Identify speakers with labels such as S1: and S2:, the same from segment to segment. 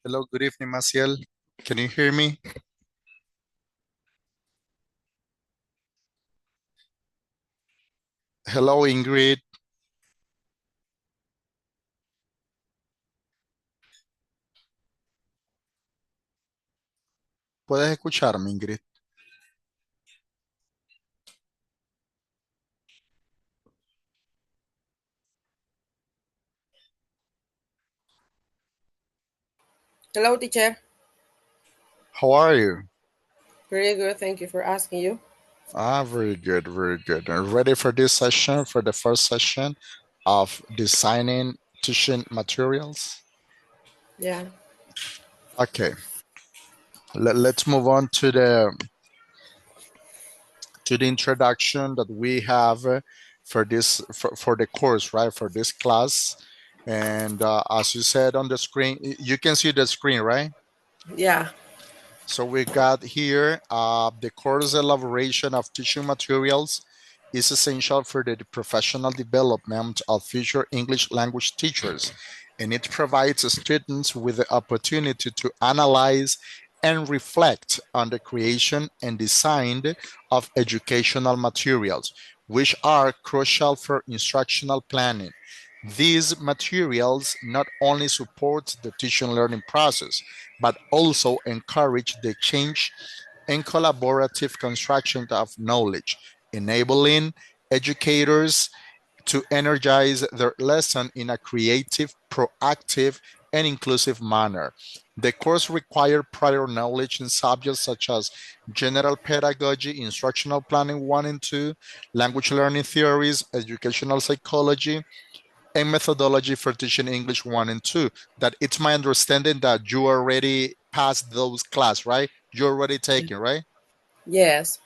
S1: Hello, good evening, Maciel. Can you hear me? Hello, Ingrid. ¿Puedes escucharme, Ingrid?
S2: Hello, teacher.
S1: How are you?
S2: Very good. Thank you for asking you.
S1: Very good, very good. Ready for this session, for the first session of designing teaching materials?
S2: Yeah.
S1: Okay, let's move on to the introduction that we have for this for the course, right? For this class. And as you said on the screen, you can see the screen, right?
S2: Yeah.
S1: So we got here the course elaboration of teaching materials is essential for the professional development of future English language teachers, and it provides students with the opportunity to analyze and reflect on the creation and design of educational materials, which are crucial for instructional planning. These materials not only support the teaching learning process, but also encourage the change and collaborative construction of knowledge, enabling educators to energize their lesson in a creative, proactive, and inclusive manner. The course required prior knowledge in subjects such as general pedagogy, instructional planning 1 and 2, language learning theories, educational psychology, and methodology for teaching English 1 and 2. That it's my understanding that you already passed those class, right? You're already taking, right?
S2: Yes.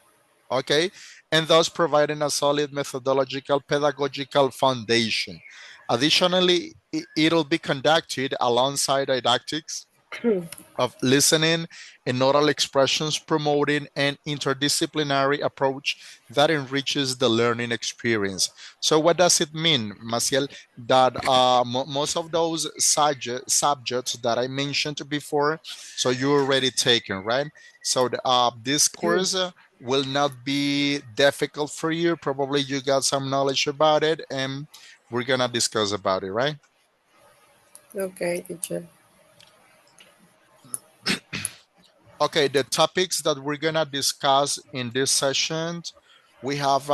S1: Okay, and thus providing a solid methodological pedagogical foundation. Additionally, it'll be conducted alongside didactics of listening and oral expressions, promoting an interdisciplinary approach that enriches the learning experience. So what does it mean, Maciel? That most of those subjects that I mentioned before, so you already taken, right? So this course will not be difficult for you. Probably you got some knowledge about it, and we're gonna discuss about it, right?
S2: Okay, teacher.
S1: Okay, the topics that we're gonna discuss in this session, we have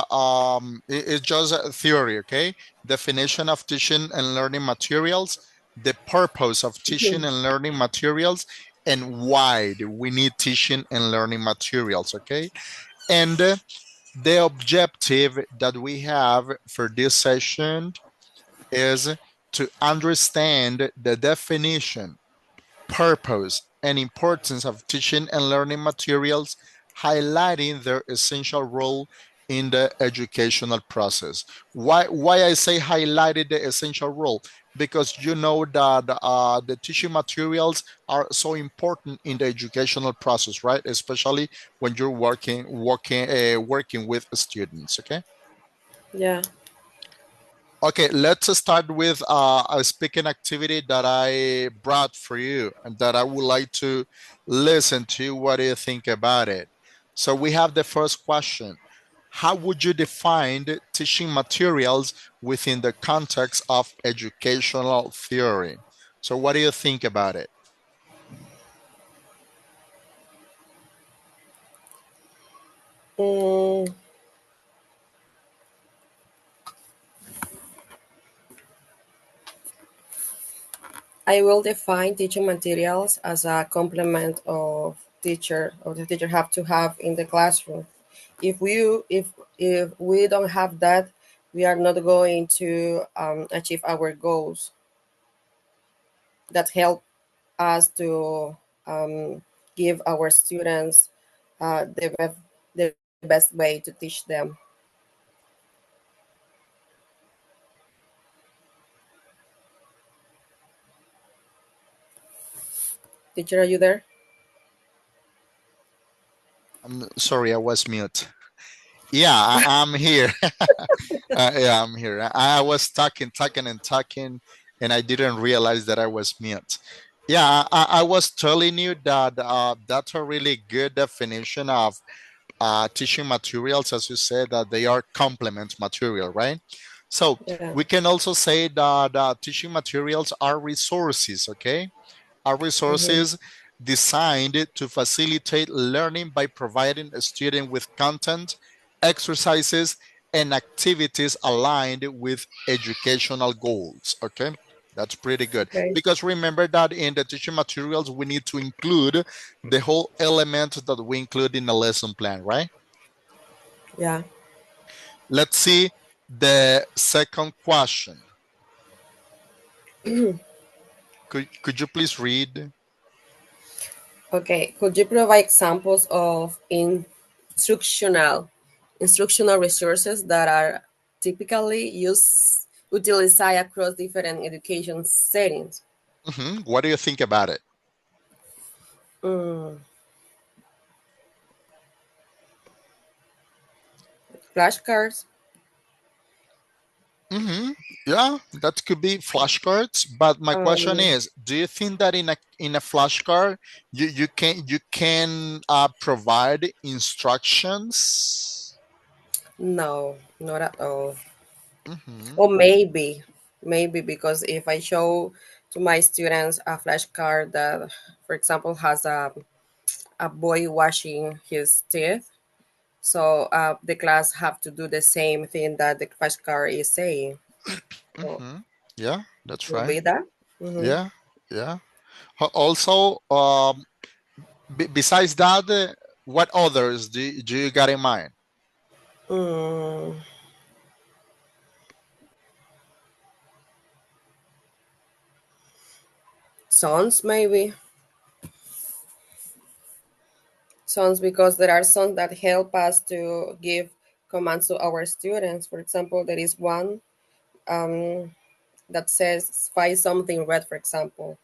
S1: it's just a theory, okay? Definition of teaching and learning materials, the purpose of teaching and learning materials, and why do we need teaching and learning materials, okay? And the objective that we have for this session is to understand the definition, purpose, and importance of teaching and learning materials, highlighting their essential role in the educational process. Why I say highlighted the essential role? Because you know that the teaching materials are so important in the educational process, right? Especially when you're working with students. Okay.
S2: Yeah.
S1: Okay, let's start with a speaking activity that I brought for you and that I would like to listen to. What do you think about it? So we have the first question. How would you define the teaching materials within the context of educational theory? So what do you think about it?
S2: Mm, I will define teaching materials as a complement of the teacher have to have in the classroom. If we don't have that, we are not going to achieve our goals that help us to give our students the best way to teach them. Teacher, are you there?
S1: I'm sorry, I was mute. Yeah, I'm here. Yeah, I'm here. I was talking, and I didn't realize that I was mute. Yeah, I was telling you that that's a really good definition of teaching materials, as you said, that they are complement material, right? So
S2: Yeah.
S1: we can also say that teaching materials are resources, okay? Are
S2: Mm-hmm.
S1: resources designed to facilitate learning by providing a student with content, exercises, and activities aligned with educational goals. Okay, that's pretty good.
S2: Okay.
S1: Because remember that in the teaching materials, we need to include the whole element that we include in the lesson plan, right?
S2: Yeah.
S1: Let's see the second question. Could you please read?
S2: Okay. Could you provide examples of instructional resources that are typically utilized across different education settings?
S1: What do you think about it?
S2: Mm, flashcards?
S1: Mm-hmm. Yeah, that could be flashcards. But my question
S2: Um,
S1: is, do you think that in a flashcard you can provide instructions?
S2: no, not at all.
S1: Mm-hmm.
S2: Or maybe because if I show to my students a flashcard that, for example, has a boy washing his teeth, so the class have to do the same thing that the flashcard is saying. So
S1: Mm-hmm. Yeah, that's
S2: will
S1: right.
S2: be that. Mm-hmm.
S1: Yeah, yeah. Also, besides that, what others do you got in mind?
S2: Mm, songs maybe songs because there are songs that help us to give commands to our students. For example, there is one um, that says "find something red," for example.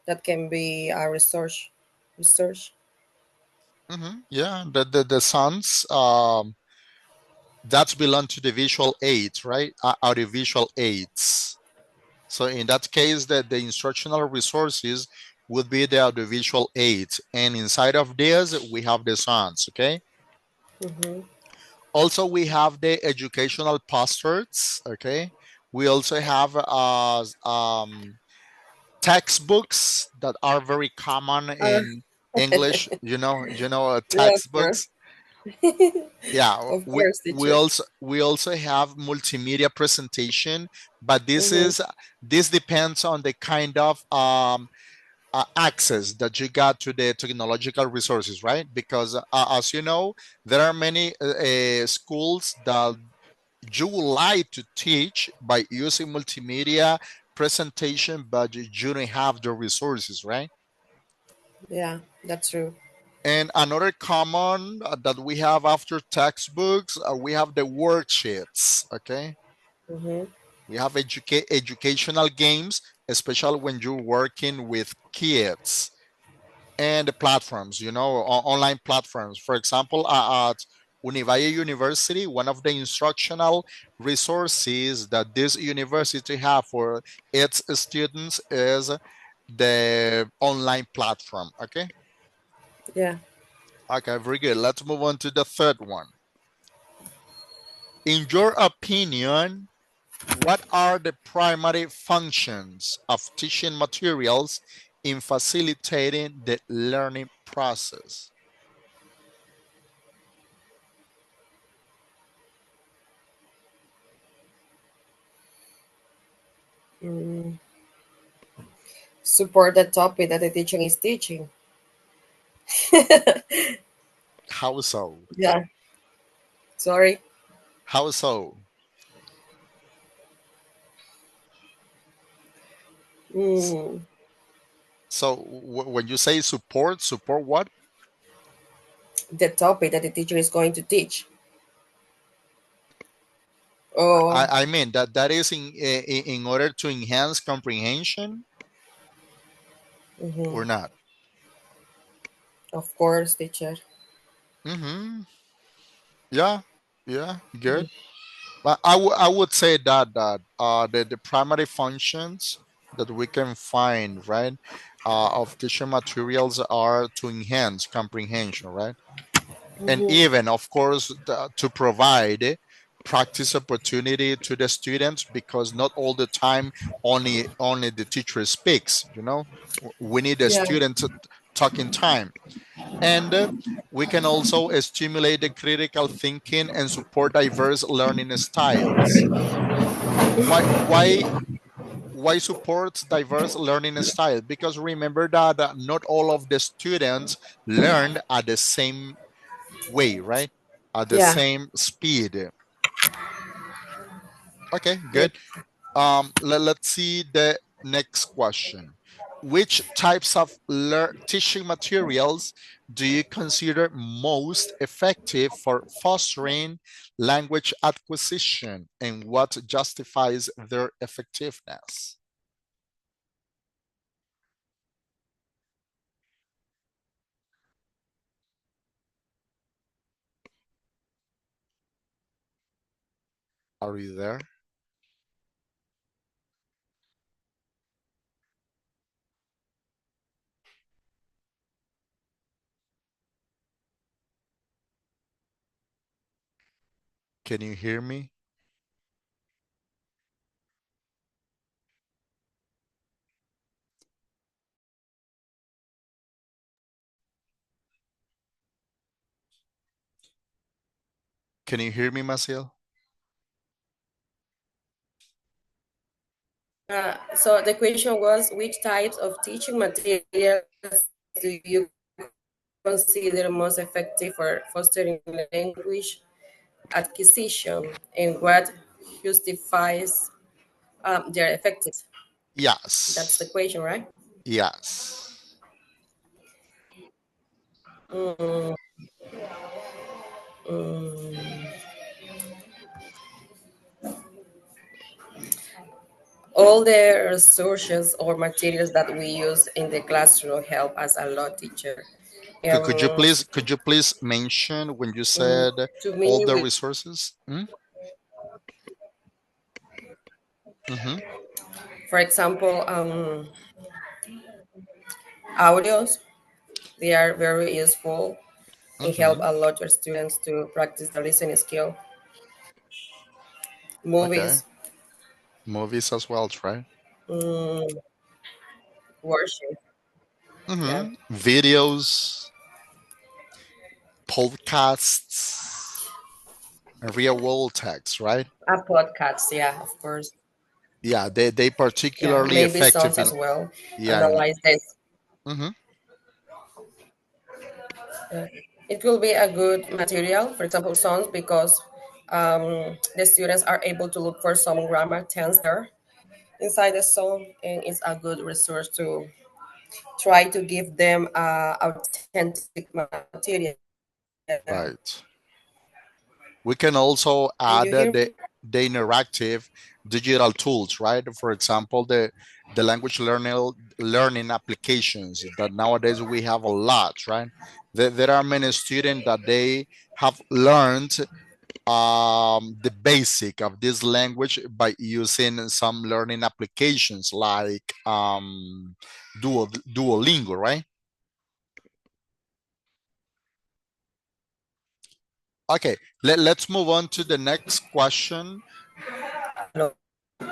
S2: That can be a research.
S1: Mm-hmm. Yeah, the sons that belong to the visual aids, right? Audiovisual aids. So in that case, the instructional resources would be the audiovisual aids. And inside of this, we have the sounds, okay?
S2: Mm-hmm.
S1: Also, we have the educational posters, okay? We also have textbooks that are very common
S2: uh,
S1: in English,
S2: yeah, of course.
S1: textbooks. Yeah,
S2: Of
S1: we
S2: course,
S1: we
S2: teacher.
S1: also we also have multimedia presentation, but
S2: Mm-hmm.
S1: this depends on the kind of access that you got to the technological resources, right? Because as you know, there are many schools that you would like to teach by using multimedia presentation, but you don't have the resources, right?
S2: Yeah, that's true.
S1: And another common that we have after textbooks, we have the worksheets. Okay,
S2: Mm-hmm.
S1: we have educational games, especially when you're working with kids, and the platforms, online platforms. For example, at Univalle University, one of the instructional resources that this university have for its students is the online platform.
S2: Yeah.
S1: Okay, very good. Let's move on to the third one. In your opinion, what are the primary functions of teaching materials in facilitating the learning process?
S2: Mm. Support the topic that the teacher is teaching.
S1: How so?
S2: Yeah. Sorry.
S1: How so?
S2: Mm.
S1: So when you say support what?
S2: The topic that the teacher is going to teach. Oh.
S1: I mean that is in order to enhance comprehension
S2: Mm-hmm.
S1: or not?
S2: Of course, teacher.
S1: Mm-hmm. Yeah, yeah, good. But I would say that the primary functions that we can find, right? of teaching materials are to enhance comprehension, right? And
S2: Mhm.
S1: even, of course, to provide practice opportunity to the students, because not all the time only the teacher speaks. We need the
S2: Yeah.
S1: student to talking time. And we can also stimulate the critical thinking and support diverse learning styles. Why support diverse learning style? Because remember that not all of the students learn at the same way, right? At the
S2: Yeah.
S1: same speed. Okay,
S2: Yeah.
S1: good. Let's see the next question. Which types of teaching materials do you consider most effective for fostering language acquisition, and what justifies their effectiveness? Are you there? Can you hear me? Can you hear me, Maciel?
S2: So the question was, which types of teaching materials do you consider most effective for fostering language acquisition, and what justifies their effectiveness? That's the
S1: Yes.
S2: question, right?
S1: Yes.
S2: Mm, mm. All the resources or materials that we use in the classroom help us a lot, teacher.
S1: Could you
S2: Um,
S1: please mention when you
S2: mm,
S1: said
S2: to
S1: all
S2: me,
S1: the
S2: we,
S1: resources? Mm-hmm.
S2: for example, audios, they are very useful and help
S1: Mm-hmm.
S2: a lot of students to practice the listening skill.
S1: Okay.
S2: Movies,
S1: Movies as well, right?
S2: mm, worship, yeah,
S1: Mm-hmm. Videos, podcasts, and real world text, right?
S2: a podcast, yeah, of course,
S1: Yeah, they
S2: yeah,
S1: particularly
S2: maybe
S1: effective
S2: songs
S1: in,
S2: as well.
S1: yeah,
S2: Analyze this.
S1: mm-hmm.
S2: Uh, it will be a good material, for example, songs, because the students are able to look for some grammar tense there inside the song, and it's a good resource to try to give them authentic material.
S1: Right. We can also
S2: Did
S1: add
S2: you hear
S1: the
S2: me?
S1: interactive digital tools, right? For example, the language learning applications that nowadays we have a lot, right? There are many students that they have learned the basic of this language by using some learning applications like Duolingo, right? Okay, let's move on to the next question.
S2: No.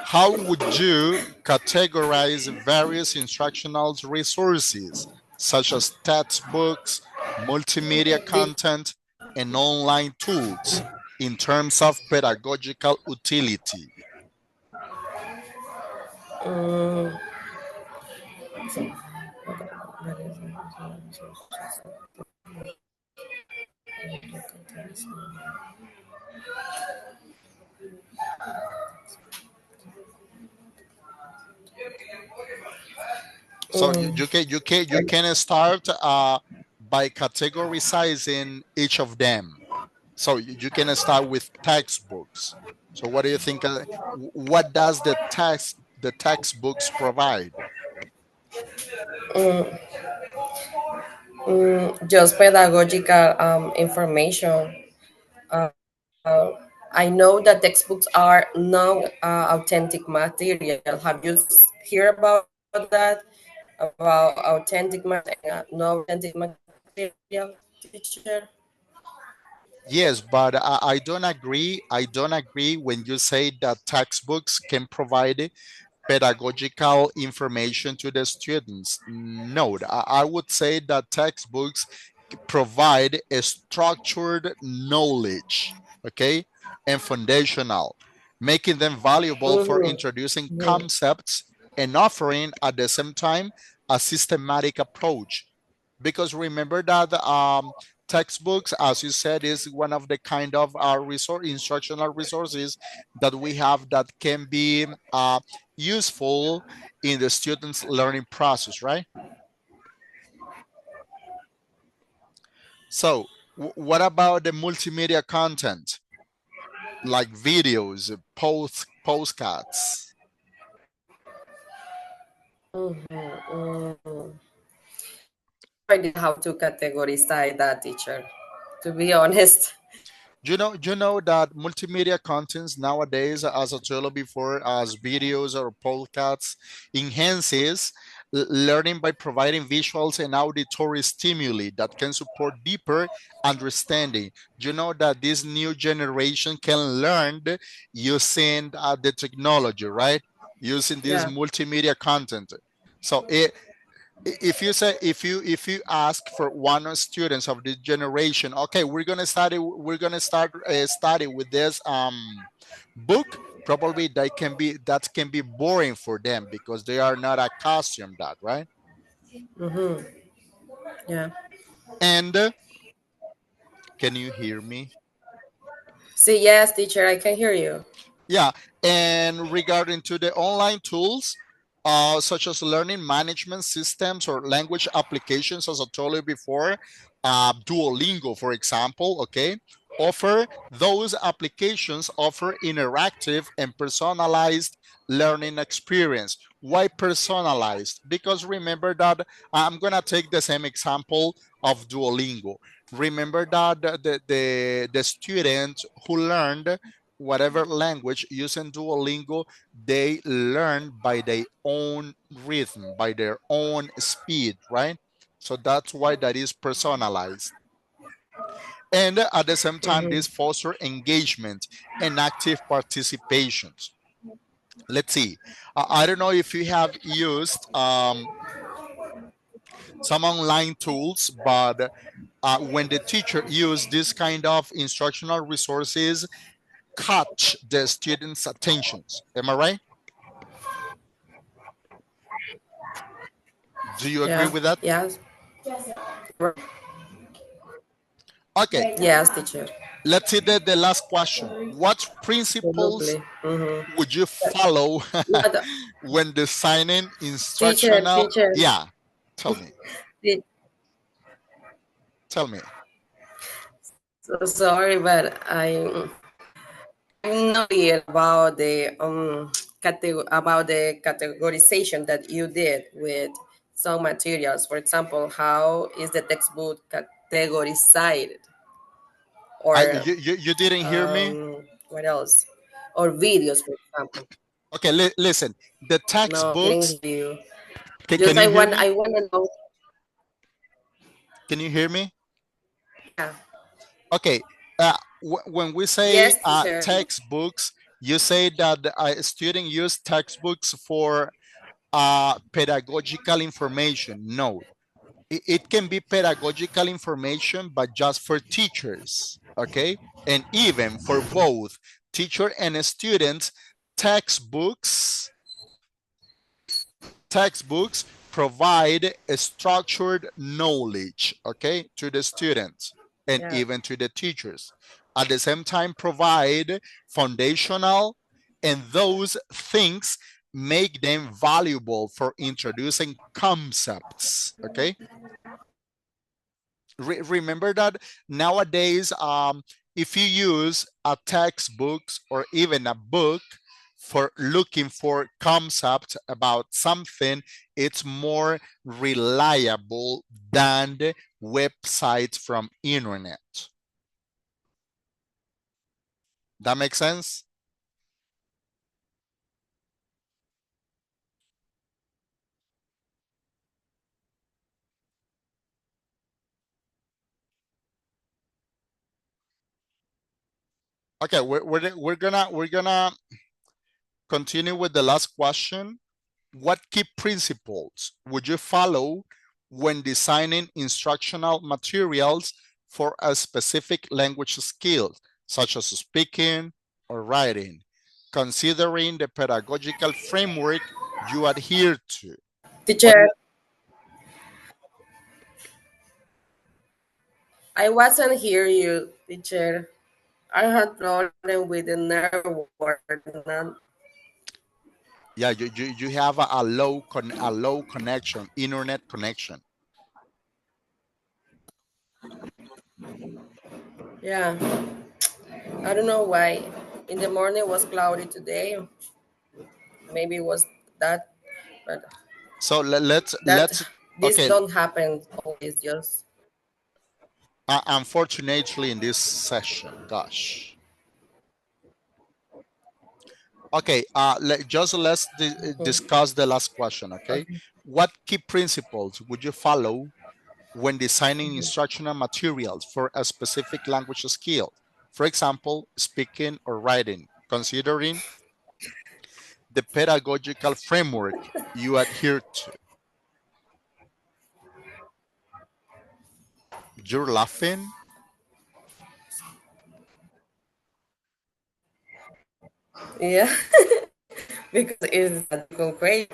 S1: How would you categorize various instructional resources, such as textbooks, multimedia
S2: Did,
S1: content, and online tools, in terms of pedagogical utility?
S2: um,
S1: So you can start by categorizing each of them. So you can start with textbooks. So what do you think? What does the textbooks provide?
S2: just pedagogical information. Uh, I know that textbooks are now authentic material. Have you heard about that? about authentic and no authentic material, teacher?
S1: Yes, but I don't agree. I don't agree when you say that textbooks can provide pedagogical information to the students. No, I would say that textbooks provide a structured knowledge, okay, and foundational, making them valuable for introducing
S2: Mm-hmm.
S1: concepts and offering at the same time a systematic approach. Because remember that textbooks, as you said, is one of the kind of resource instructional resources that we have that can be useful in the students learning process, right? So what about the multimedia content like videos, postcards?
S2: Mm-hmm. I didn't how to categorize that, teacher, to be honest.
S1: You know that multimedia contents nowadays, as I told you before, as videos or podcasts, enhances learning by providing visuals and auditory stimuli that can support deeper understanding. You know that this new generation can learn using the technology, right? Using this
S2: Yeah.
S1: multimedia content. So if you ask for one of students of this generation, okay, we're gonna start study with this book, probably that can be boring for them because they are not accustomed that, right?
S2: Mm-hmm. Yeah.
S1: And can you hear me?
S2: See, yes, teacher, I can hear you.
S1: Yeah, and regarding to the online tools, such as learning management systems or language applications, as I told you before, Duolingo, for example, okay, those applications offer interactive and personalized learning experience. Why personalized? Because remember that I'm gonna take the same example of Duolingo. Remember that the student who learned whatever language using Duolingo, they learn by their own rhythm, by their own speed, right? So that's why that is personalized. And at the same time,
S2: Mm-hmm.
S1: this foster engagement and active participations. Let's see. I don't know if you have used some online tools, but when the teacher use this kind of instructional resources, catch the students' attentions. Am I right? Do you agree
S2: Yeah.
S1: with that?
S2: Yes. Right.
S1: Okay,
S2: Yes, teacher.
S1: let's see the last question. What principles
S2: Absolutely. Mm-hmm.
S1: would you follow
S2: But,
S1: when designing
S2: teacher,
S1: instructional?
S2: teacher,
S1: Yeah, tell me,
S2: te-
S1: tell me.
S2: so sorry, but I'm not clear about the about the categorization that you did with some materials. For example, how is the textbook categorized, or
S1: You didn't hear me?
S2: what else, or videos, for example?
S1: Okay, listen. The
S2: No, didn't
S1: textbooks.
S2: hear you.
S1: Can
S2: Just
S1: you hear me?
S2: I want to know.
S1: Can you hear me?
S2: Yeah.
S1: Okay. When we say
S2: Yes, teacher.
S1: textbooks, you say that a student use textbooks for pedagogical information. No, it can be pedagogical information, but just for teachers, okay? And even for both teacher and students, textbooks, textbooks provide a structured knowledge, okay, to the students and
S2: Yeah.
S1: even to the teachers. At the same time, provide foundational, and those things make them valuable for introducing concepts, okay? Remember that nowadays, if you use a textbook or even a book for looking for concept about something, it's more reliable than the websites from internet. That makes sense? Okay, we're gonna continue with the last question. What key principles would you follow when designing instructional materials for a specific language skill, such as speaking or writing, considering the pedagogical framework you adhere to? What?
S2: Teacher, I wasn't hear you, teacher. I had problem with the network.
S1: Yeah, you have a low connection, internet connection.
S2: Yeah, I don't know why. In the morning was cloudy today. Maybe it was that, but
S1: So
S2: that
S1: let's
S2: this
S1: okay.
S2: don't happen always. Just
S1: Unfortunately, in this session, gosh. Okay, let's discuss the last question, okay?
S2: okay.
S1: What key principles would you follow when designing instructional materials for a specific language skill? For example, speaking or writing, considering the pedagogical framework you adhere to. You're laughing?
S2: Yeah, because it's a great.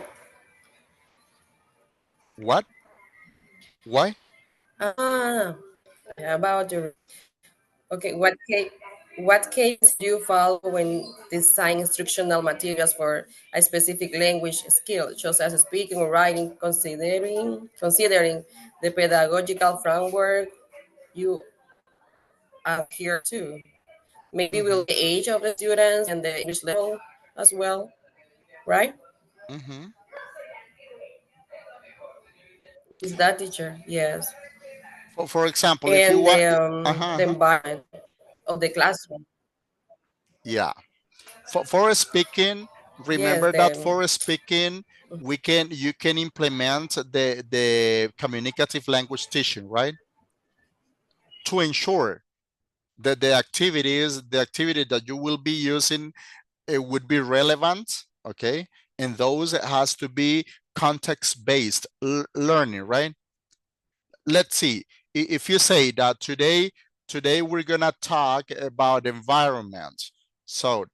S1: What? Why?
S2: Ah, yeah, about the okay. What case do you follow when design instructional materials for a specific language skill, such as speaking or writing, considering the pedagogical framework you adhere to? Maybe
S1: Mm-hmm.
S2: will the age of the students and the English level as well, right?
S1: Mm-hmm.
S2: Is that teacher? Yes.
S1: For example, if you
S2: And
S1: want,
S2: the environment of the classroom.
S1: yeah. For speaking,
S2: Yes,
S1: remember that for speaking, you can implement the communicative language teaching, right? To ensure that the activity that you will be using, it would be relevant, okay? And those has to be context-based learning, right? Let's see. If you say that today we're gonna talk about environment. So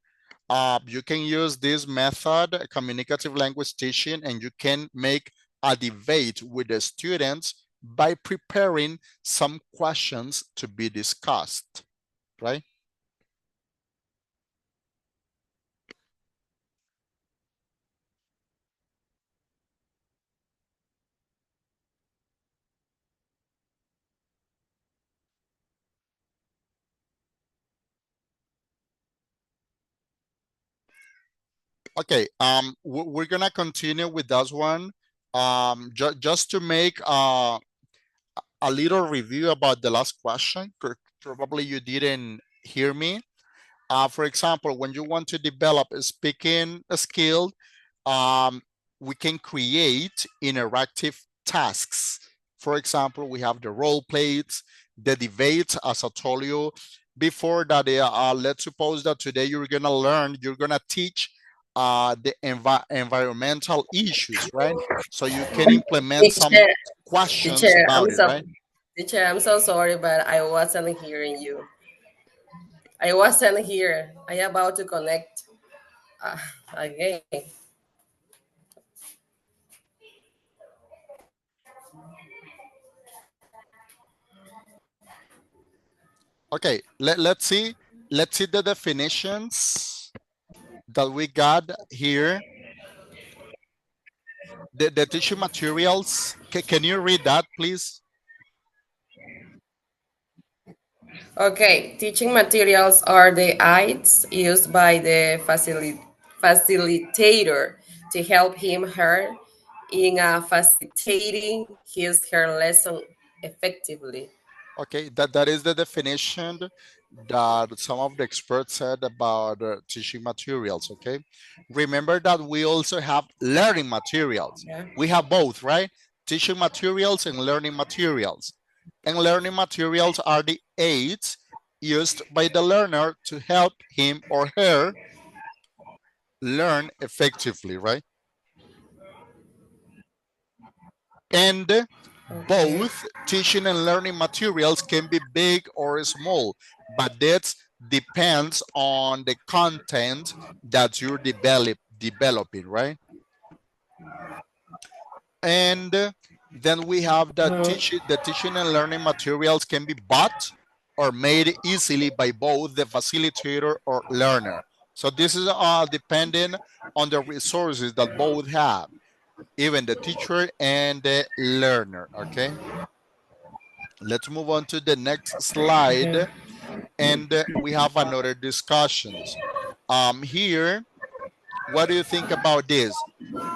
S1: you can use this method, communicative language teaching, and you can make a debate with the students by preparing some questions to be discussed, right? Okay, we're gonna continue with this one. Just to make a little review about the last question, probably you didn't hear me. For example, when you want to develop a speaking skill, um, we can create interactive tasks. For example, we have the role plays, the debates, as I told you before that, let's suppose that today you're gonna teach the environmental issues, right? So you can implement some
S2: Teacher,
S1: questions
S2: teacher,
S1: about it, right?
S2: I'm so sorry, but I wasn't hearing you. I wasn't here. I about to connect uh, again.
S1: Okay, let's see the definitions that we got here. The teaching materials. Can you read that, please?
S2: Okay, teaching materials are the aids used by the facilitator to help him/her in facilitating his/her lesson effectively.
S1: Okay, that is the definition that some of the experts said about teaching materials. Okay, remember that we also have learning materials.
S2: Yeah.
S1: We have both, right? Teaching materials and learning materials. And learning materials are the aids used by the learner to help him or her learn effectively, right? And
S2: Okay.
S1: both teaching and learning materials can be big or small, but that depends on the content that you're developing, right? And then we have the teaching and learning materials can be bought or made easily by both the facilitator or learner. So this is depending on the resources that both have, even the teacher and the learner. Okay, let's move on to the next
S2: Okay.
S1: slide, and we have another discussions. Here, what do you think about this?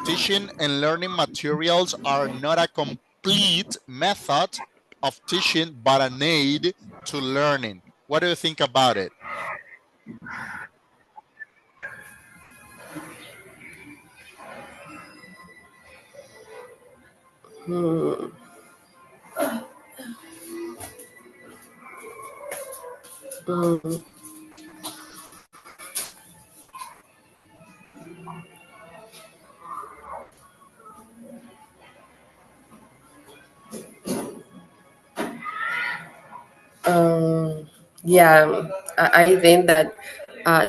S1: Teaching and learning materials are not a complete method of teaching, but an aid to learning. What do you think about it?
S2: Hmm. Hmm. Um, yeah, I think that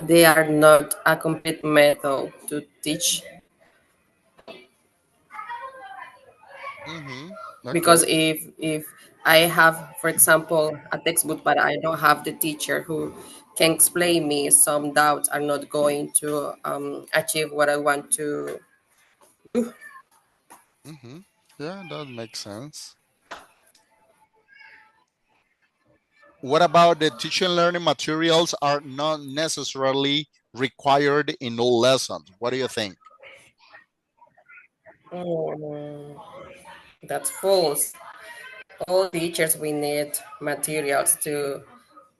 S2: they are not a complete method to teach,
S1: Mm-hmm.
S2: because
S1: Okay.
S2: if I have, for example, a textbook, but I don't have the teacher who can explain me, some doubts are not going to achieve what I want to.
S1: Mm-hmm. Yeah, that makes sense. What about the teaching and learning materials are not necessarily required in all lessons? What do you think?
S2: Mm, that's false. All teachers, we need materials to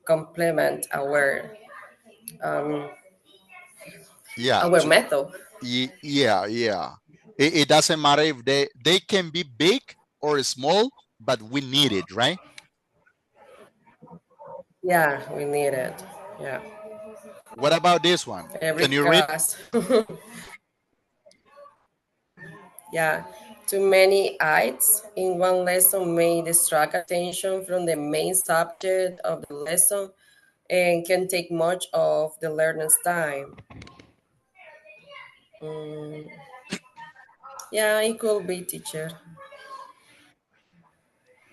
S2: complement um,
S1: Yeah,
S2: our method.
S1: yeah, yeah. It doesn't matter if they can be big or small, but we need it, right?
S2: Yeah, we need it. Yeah,
S1: What about this one?
S2: every
S1: Can you read?
S2: class. Yeah, too many aids in one lesson may distract attention from the main subject of the lesson and can take much of the learner's time. Mm, yeah, it could be, teacher.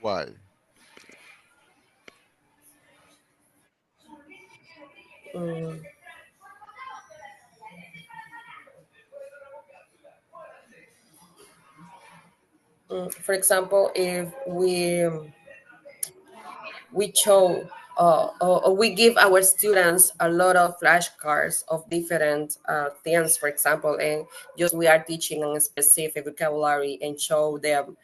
S1: Why?
S2: Mm, for example, if we show or we give our students a lot of flashcards of different things, for example, and just we are teaching a specific vocabulary and show them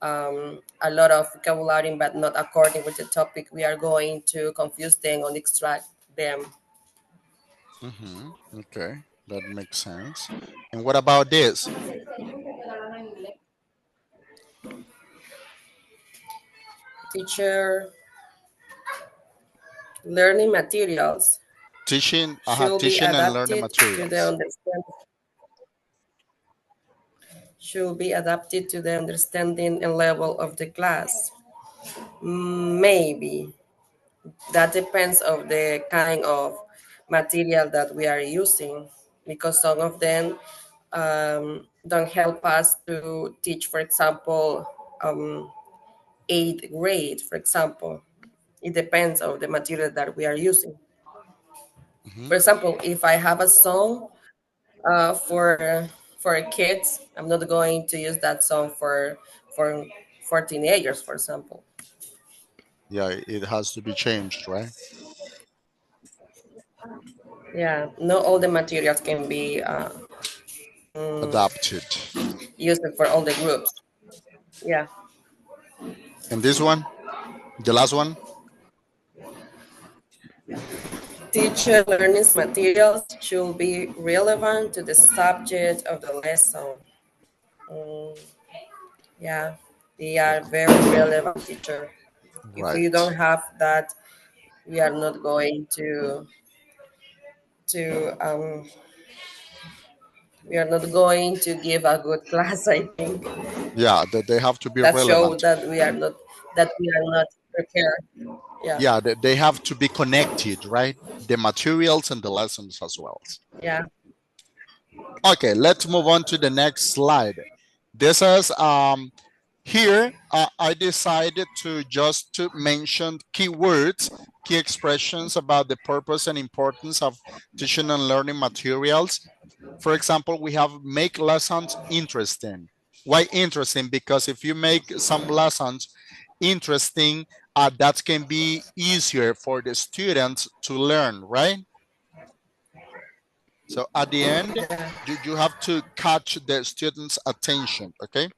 S2: a lot of vocabulary but not according with the topic, we are going to confuse them or distract them.
S1: Mm-hmm. Okay, that makes sense. And what about this?
S2: Teacher learning materials
S1: Teaching and learning
S2: to the
S1: materials.
S2: understand should be adapted to the understanding and level of the class. Maybe that depends of the kind of material that we are using, because some of them don't help us to teach, for example, eighth grade, for example. It depends of the material that we are using.
S1: Mm-hmm.
S2: For example, if I have a song for kids, I'm not going to use that song for for teenagers, for example.
S1: Yeah, it has to be changed, right?
S2: Yeah, not all the materials can be
S1: Adapted.
S2: used for all the groups. Yeah.
S1: And this one, the last one.
S2: Teacher learning materials should be relevant to the subject of the lesson. Mm, yeah, they are very relevant, teacher. If you
S1: Right.
S2: don't have that, we are not going to we are not going to give a good class. I think
S1: Yeah, that they have to be
S2: that show
S1: relevant.
S2: that we are not prepared. Yeah,
S1: Yeah, they have to be connected, right? The materials and the lessons as well.
S2: yeah,
S1: Okay, let's move on to the next slide. This is here I decided to just to mention keywords, key expressions about the purpose and importance of teaching and learning materials. For example, we have make lessons interesting. Why interesting? Because if you make some lessons interesting, that can be easier for the students to learn, right? So at the end,
S2: yeah.
S1: you have to catch the students' attention, okay?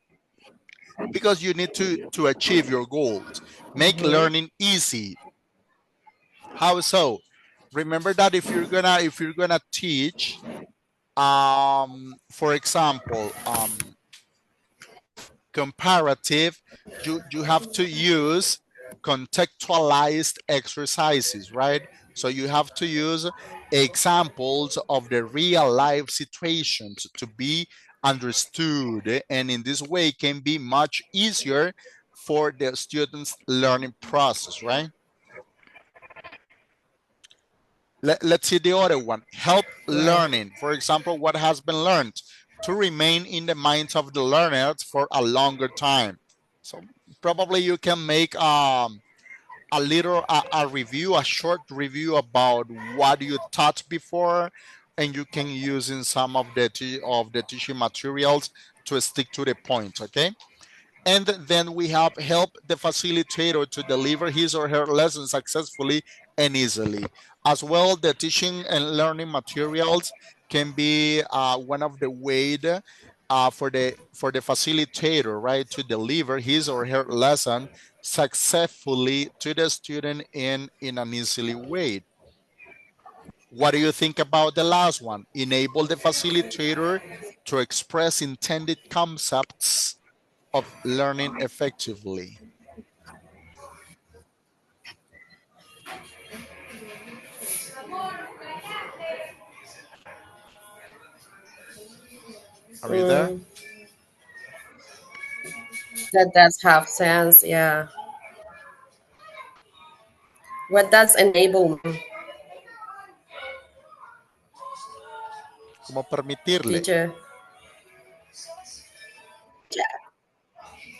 S1: Because you need to achieve your goals. Make
S2: Hmm.
S1: learning easy. How so? Remember that if you're gonna teach, for example, comparative, you have to use contextualized exercises, right? So you have to use examples of the real life situations to be understood, and in this way can be much easier for the students learning process, right? Let's see the other one. Help
S2: Right.
S1: learning. For example, what has been learned to remain in the minds of the learners for a longer time. So probably you can make a little a review, a short review about what you taught before, and you can use in some of the teaching materials to stick to the point. Okay. And then we have help the facilitator to deliver his or her lesson successfully and easily. As well, the teaching and learning materials can be one of the ways for the facilitator, right, to deliver his or her lesson successfully to the student in an easily way. What do you think about the last one? Enable the facilitator to express intended concepts of learning effectively. Are you there?
S2: Mm, that does have sense. Yeah. What does enable mean,
S1: Como permitirle.
S2: teacher?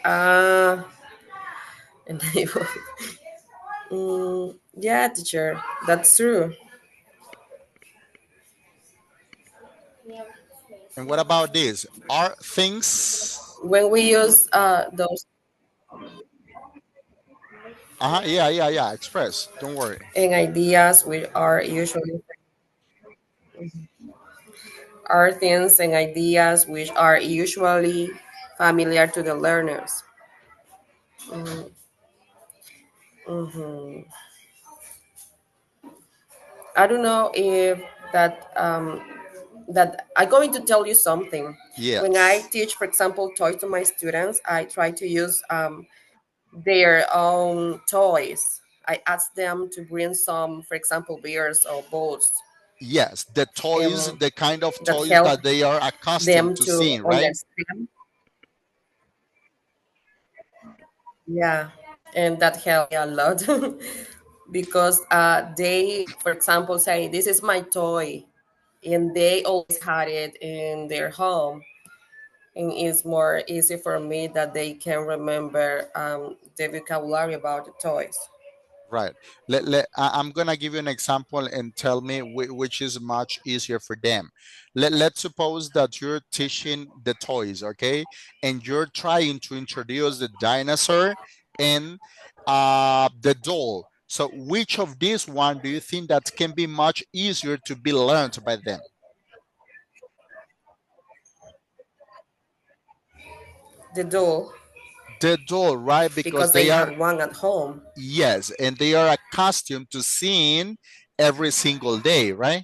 S2: Uh, enable. Yeah, teacher. That's true.
S1: And what about this? Are things?
S2: When we use those
S1: Yeah, yeah, yeah. Express. Don't worry.
S2: in ideas, we are usually are things and ideas which are usually familiar to the learners. Hmm. I don't know if that I'm going to tell you something. When I
S1: Yes.
S2: teach, for example, toys to my students, I try to use their own toys. I ask them to bring some, for example, beers or balls,
S1: Yes. The toys,
S2: um,
S1: the kind of
S2: that
S1: toys
S2: help
S1: that they are accustomed
S2: them
S1: to
S2: to
S1: seeing, right?
S2: understand. Yeah, and that helped me a lot because they, for example, say, "This is my toy," and they always had it in their home, and it's more easy for me that they can remember the vocabulary about the toys.
S1: Right. I'm gonna give you an example and tell me which is much easier for them. Let's suppose that you're teaching the toys, okay, and you're trying to introduce the dinosaur and the doll. So which of these one do you think that can be much easier to be learned by them?
S2: The doll,
S1: The doll, right? Because
S2: because they
S1: they are,
S2: have one at home.
S1: yes, and they are accustomed to seeing every single day, right?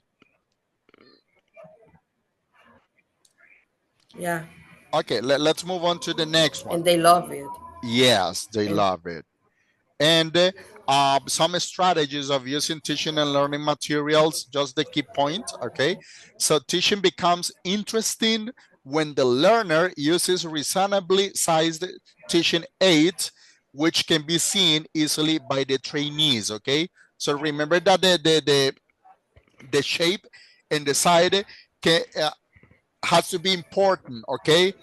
S2: Yeah,
S1: Okay, let's move on to the next one.
S2: and they love it.
S1: Yes, they
S2: And
S1: love it. And some strategies of using teaching and learning materials, just the key point, okay? So teaching becomes interesting when the learner uses reasonably sized teaching aids, which can be seen easily by the trainees, okay? So remember that the shape and the side can, has to be important, okay?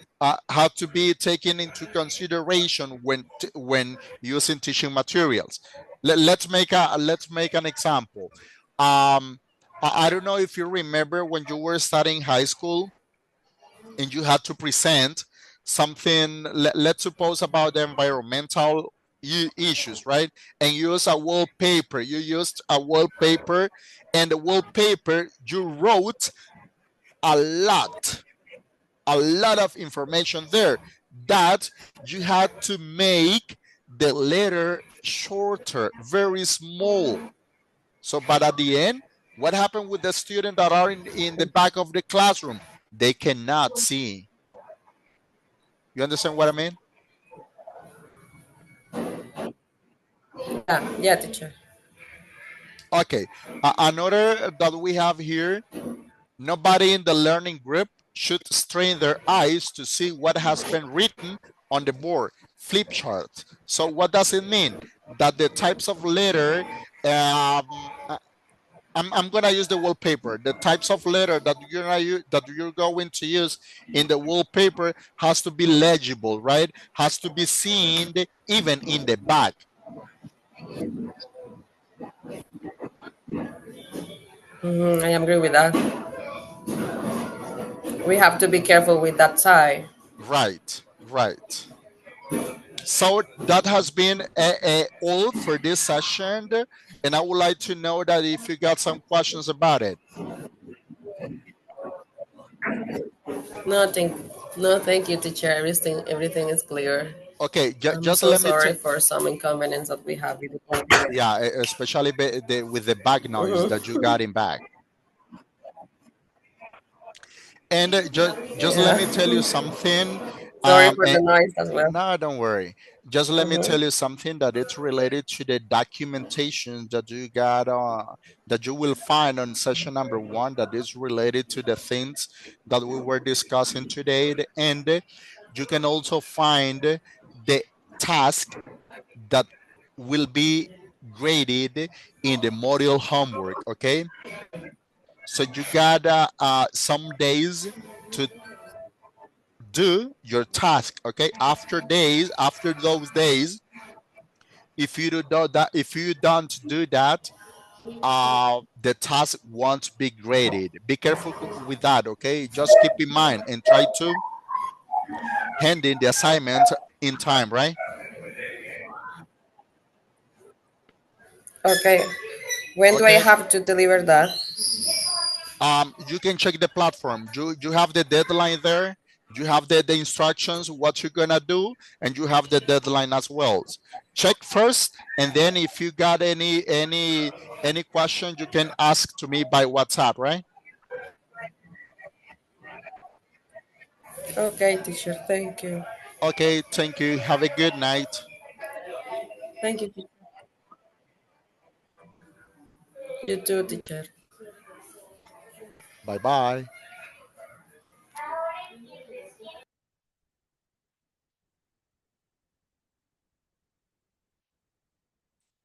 S1: Have to be taken into consideration when using teaching materials. Let's make an example. I don't know if you remember when you were studying high school and you had to present something. Let's suppose about the environmental issues, right? And use a wallpaper. You used a wallpaper, and the wallpaper you wrote a lot of information there that you had to make the letter shorter, very small. So, but at the end, what happened with the students that are in the back of the classroom? They cannot see. You understand what I mean?
S2: Yeah, teacher.
S1: Okay. Another that we have here, nobody in the learning group should strain their eyes to see what has been written on the board, flip chart. So what does it mean? That the types of letter, I'm gonna use the wallpaper. The types of letter that you're going to use in the wallpaper has to be legible, right? Has to be seen even in the back.
S2: I agree with that. We have to be careful with that tie.
S1: Right, right. So that has been all for this session, and I would like to know that if you got some questions about it.
S2: Nothing. No, thank you, teacher. Everything is clear.
S1: Okay,
S2: I'm
S1: just
S2: so
S1: let me
S2: sorry for some inconvenience that we have with the
S1: yeah, especially with the back noise that you got in back. And just let
S2: Yeah.
S1: me tell you something.
S2: Sorry for
S1: Eh,
S2: the noise as well.
S1: no, don't worry. Just let me
S2: Mhm.
S1: tell you something that it's related to the documentation that you got that you will find on session number 1 that is related to the things that we were discussing today. And you can also find the task that will be graded in the module homework. Okay, so you got some days to do your task. Okay, after those days, if you do that, if you don't do that, the task won't be graded. Be careful with that. Okay, just keep in mind and try to hand in the assignment in time, right?
S2: Okay. When do I
S1: Okay.
S2: have to deliver that?
S1: You can check the platform. You have the deadline there. You have the instructions what you're gonna do, and you have the deadline as well. Check first, and then if you got any question, you can ask to me by WhatsApp, right?
S2: Okay, teacher. Thank you.
S1: Okay, thank you. Have a good night.
S2: Thank you, teacher. You too, teacher.
S1: Bye bye.